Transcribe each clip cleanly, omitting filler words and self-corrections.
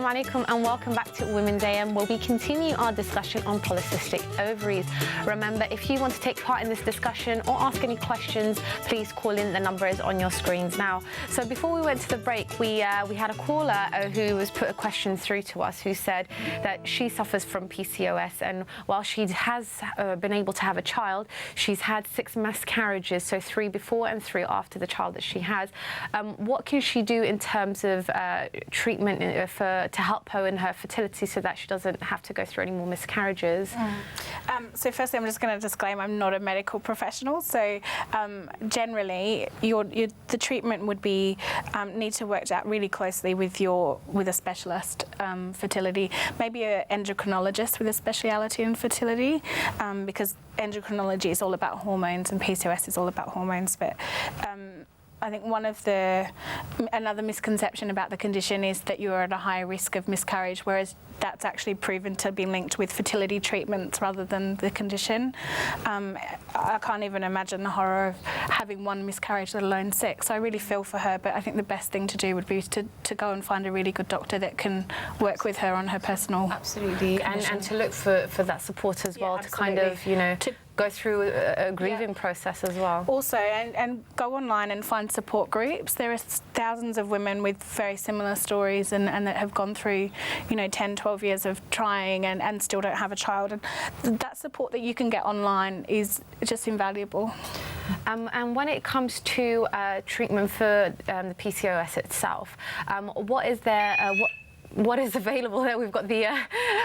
Assalamu alaikum and welcome back to Women's AM, where we continue our discussion on polycystic ovaries. Remember, if you want to take part in this discussion or ask any questions, please call in. The number is on your screens now. So before we went to the break, we had a caller who was put a question through to us who said that she suffers from PCOS, and while she has been able to have a child, she's had 6 miscarriages, so 3 before and 3 after the child that she has. What can she do in terms of treatment to help her in her fertility so that she doesn't have to go through any more miscarriages? So firstly, I'm just going to disclaim I'm not a medical professional. So generally, the treatment would be need to work out really closely with a specialist fertility, maybe an endocrinologist with a speciality in fertility, because endocrinology is all about hormones and PCOS is all about hormones. But I think another misconception about the condition is that you're at a high risk of miscarriage, whereas that's actually proven to be linked with fertility treatments rather than the condition. I can't even imagine the horror of having 1 miscarriage, let alone 6. So I really feel for her, but I think the best thing to do would be to go and find a really good doctor that can work with her on her personal and to look for that support as well, to kind of, go through a grieving process as well. Also, and go online and find support groups. There are thousands of women with very similar stories and that have gone through, 10, 12 years of trying and still don't have a child. And that support that you can get online is just invaluable. And when it comes to treatment for the PCOS itself, what is there? What is available there? We've got the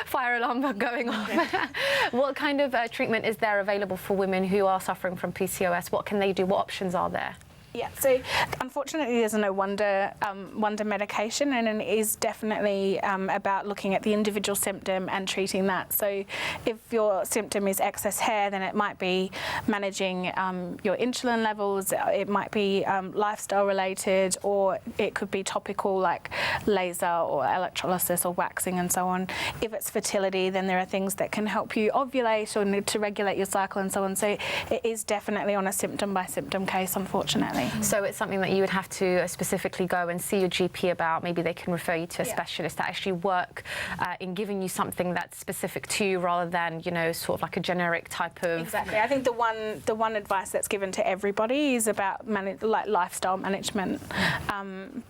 fire alarm going off. Yeah. What kind of treatment is there available for women who are suffering from PCOS? What can they do? What options are there? Yeah, so unfortunately there's no wonder medication, and it is definitely about looking at the individual symptom and treating that. So if your symptom is excess hair, then it might be managing your insulin levels, it might be lifestyle related, or it could be topical like laser or electrolysis or waxing and so on. If it's fertility, then there are things that can help you ovulate or to regulate your cycle and so on. So it is definitely on a symptom by symptom case, unfortunately. So it's something that you would have to specifically go and see your GP about. Maybe they can refer you to a specialist that actually work in giving you something that's specific to you, rather than sort of like a generic type of. Exactly. I think the one advice that's given to everybody is about lifestyle management.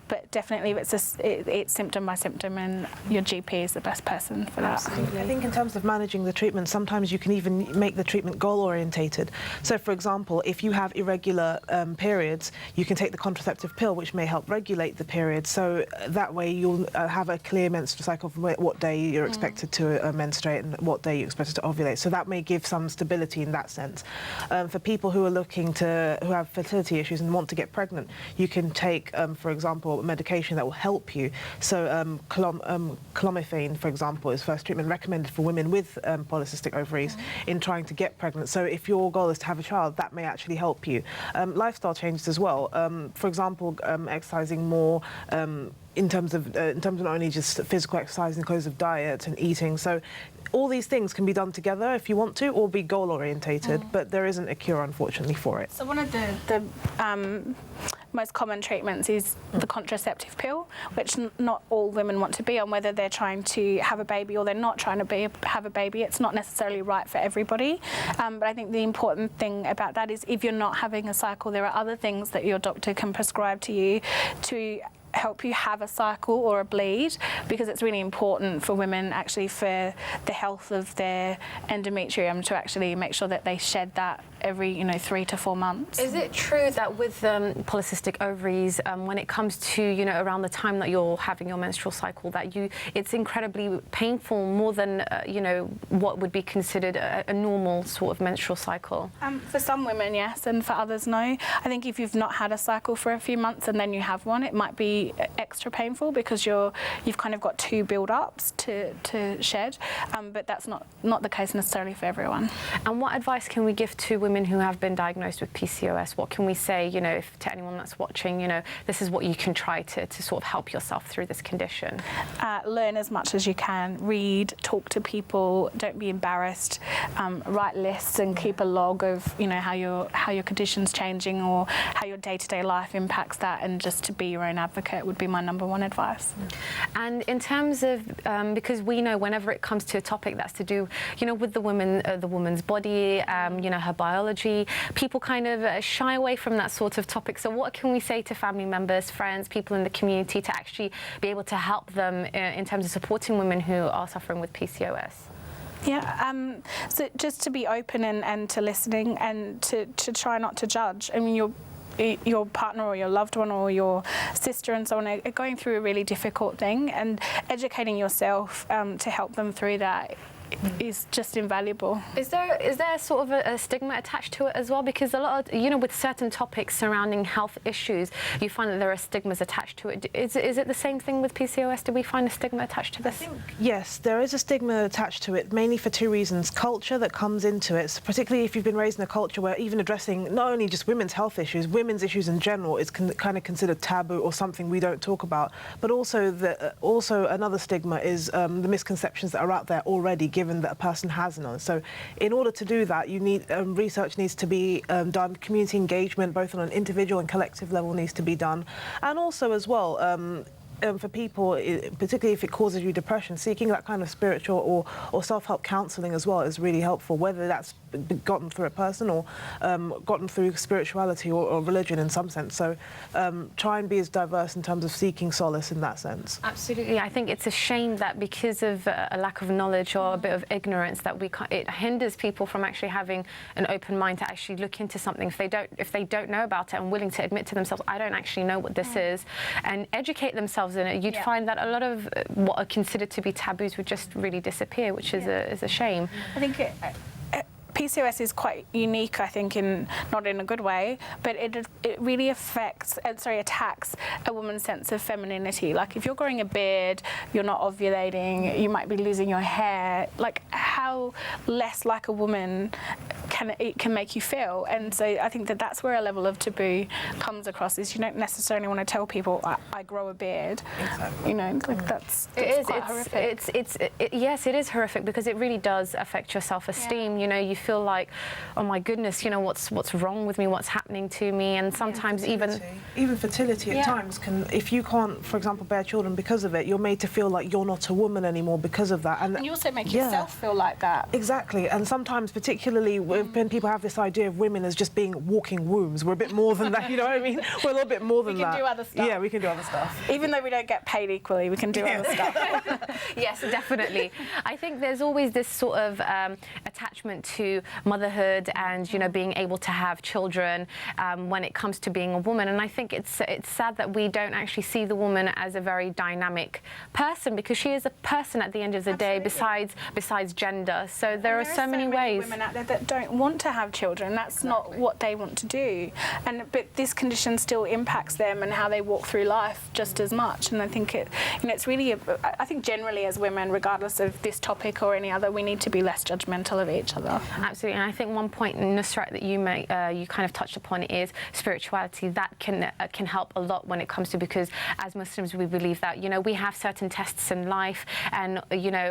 But definitely, if it's symptom by symptom, and your GP is the best person for that. Absolutely. I think in terms of managing the treatment, sometimes you can even make the treatment goal orientated. So, for example, if you have irregular periods, you can take the contraceptive pill, which may help regulate the period. So that way you'll have a clear menstrual cycle of what day you're expected to menstruate and what day you're expected to ovulate. So that may give some stability in that sense. For people who are who have fertility issues and want to get pregnant, you can take, for example, a medication that will help you. So clomiphene, for example, is first treatment recommended for women with polycystic ovaries in trying to get pregnant. So if your goal is to have a child, that may actually help you. Lifestyle changes as well. For example, exercising more in terms of not only just physical exercise, in terms of diet and eating. So all these things can be done together if you want to, or be goal orientated. But there isn't a cure, unfortunately, for it. So one of the most common treatments is the contraceptive pill, which not all women want to be on, whether they're trying to have a baby or they're not trying to have a baby. It's not necessarily right for everybody. But I think the important thing about that is if you're not having a cycle, there are other things that your doctor can prescribe to you to help you have a cycle or a bleed, because it's really important for women, actually, for the health of their endometrium, to actually make sure that they shed that every 3 to 4 months. Is it true that with polycystic ovaries, when it comes to around the time that you're having your menstrual cycle, that it's incredibly painful, more than what would be considered a normal sort of menstrual cycle? For some women, yes, and for others, no. I think if you've not had a cycle for a few months and then you have one, it might be extra painful because you've kind of got 2 build-ups to shed, but that's not the case necessarily for everyone. And what advice can we give to women women who have been diagnosed with PCOS? What can we say, if to anyone that's watching, this is what you can try to sort of help yourself through this condition? Learn as much as you can. Read, talk to people. Don't be embarrassed. Write lists and keep a log of, how your condition's changing or how your day-to-day life impacts that, and just to be your own advocate would be my number one advice. And in terms of, because we know whenever it comes to a topic that's to do, with the woman's body, her biology, people kind of shy away from that sort of topic. So what can we say to family members, friends, people in the community to actually be able to help them in terms of supporting women who are suffering with PCOS? Yeah, so just to be open and to listening, and to try not to judge. I mean, your partner or your loved one or your sister and so on are going through a really difficult thing, and educating yourself to help them through that is just invaluable. Is there sort of a stigma attached to it as well? Because a lot of, with certain topics surrounding health issues, you find that there are stigmas attached to it. Is it the same thing with PCOS? Do we find a stigma attached to this? I think, yes, there is a stigma attached to it, mainly for two reasons. Culture that comes into it, so particularly if you've been raised in a culture where even addressing not only just women's health issues, women's issues in general is kind of considered taboo or something we don't talk about. But also, another stigma is the misconceptions that are out there already, given that a person has none. So in order to do that, you need research needs to be done, community engagement both on an individual and collective level needs to be done, and also as well for people, particularly if it causes you depression, seeking that kind of spiritual or self-help counselling as well is really helpful, whether that's gotten through a person or gotten through spirituality or religion in some sense. So try and be as diverse in terms of seeking solace in that sense. Absolutely. I think it's a shame that because of a lack of knowledge or a bit of ignorance that it hinders people from actually having an open mind to actually look into something if they don't know about it and willing to admit to themselves, I don't actually know what this is, and educate themselves in it. You'd find that a lot of what are considered to be taboos would just really disappear, which is a shame. I think PCOS is quite unique, I think, not in a good way, but it really attacks a woman's sense of femininity. Like if you're growing a beard, you're not ovulating, you might be losing your hair. Like how less like a woman can make you feel. And so I think that that's where a level of taboo comes across, is you don't necessarily want to tell people I grow a beard. Exactly. Like that's quite horrific. Yes, it is horrific because it really does affect your self-esteem. You feel like, oh my goodness, what's wrong with me, what's happening to me, and sometimes even fertility at times can, if you can't, for example, bear children because of it, you're made to feel like you're not a woman anymore because of that, and you also make yourself feel like that. Exactly, and sometimes, particularly when people have this idea of women as just being walking wombs, we're a bit more than that. You know what I mean? We're a little bit more than that. We can do other stuff. Yeah, we can do other stuff. Even though we don't get paid equally, we can do other stuff. Yes, definitely. I think there's always this sort of attachment to motherhood and being able to have children when it comes to being a woman, and I think it's sad that we don't actually see the woman as a very dynamic person, because she is a person at the end of the day besides gender. So there are so many ways. Women out there that don't want to have children. That's not what they want to do, but this condition still impacts them and how they walk through life just as much. And I think it's really I think generally as women, regardless of this topic or any other, we need to be less judgmental of each other. Absolutely, and I think one point, Nusrat, that you kind of touched upon is spirituality. That can help a lot when it comes to, because as Muslims we believe that we have certain tests in life, and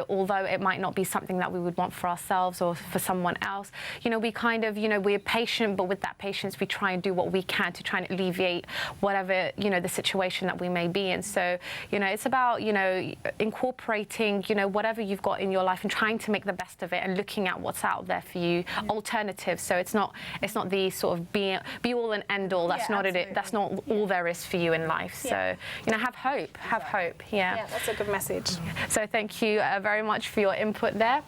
although it might not be something that we would want for ourselves or for someone else, we kind of we're patient, but with that patience we try and do what we can to try and alleviate whatever the situation that we may be in. So it's about incorporating whatever you've got in your life and trying to make the best of it and looking at what's out there for you, alternatives. So it's not the sort of be all and end all. That's not it. That's not all there is for you in life. So have hope. Have hope. Yeah, that's a good message. So thank you very much for your input there.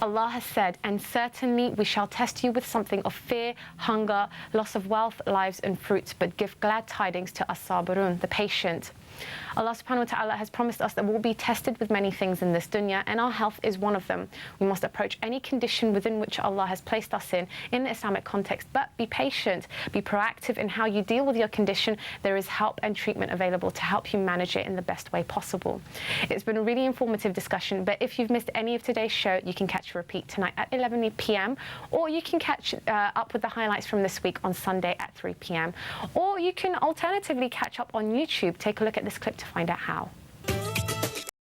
Allah has said, and certainly we shall test you with something of fear, hunger, loss of wealth, lives and fruits, but give glad tidings to as-saburun, the patient. Allah subhanahu wa ta'ala has promised us that we'll be tested with many things in this dunya, and our health is one of them. We must approach any condition within which Allah has placed us in the Islamic context, but be patient, be proactive in how you deal with your condition. There is help and treatment available to help you manage it in the best way possible. It's been a really informative discussion, but if you've missed any of today's show, you can catch a repeat tonight at 11 p.m, or you can catch up with the highlights from this week on Sunday at 3 p.m, or you can alternatively catch up on YouTube. Take a look at this clip to find out how.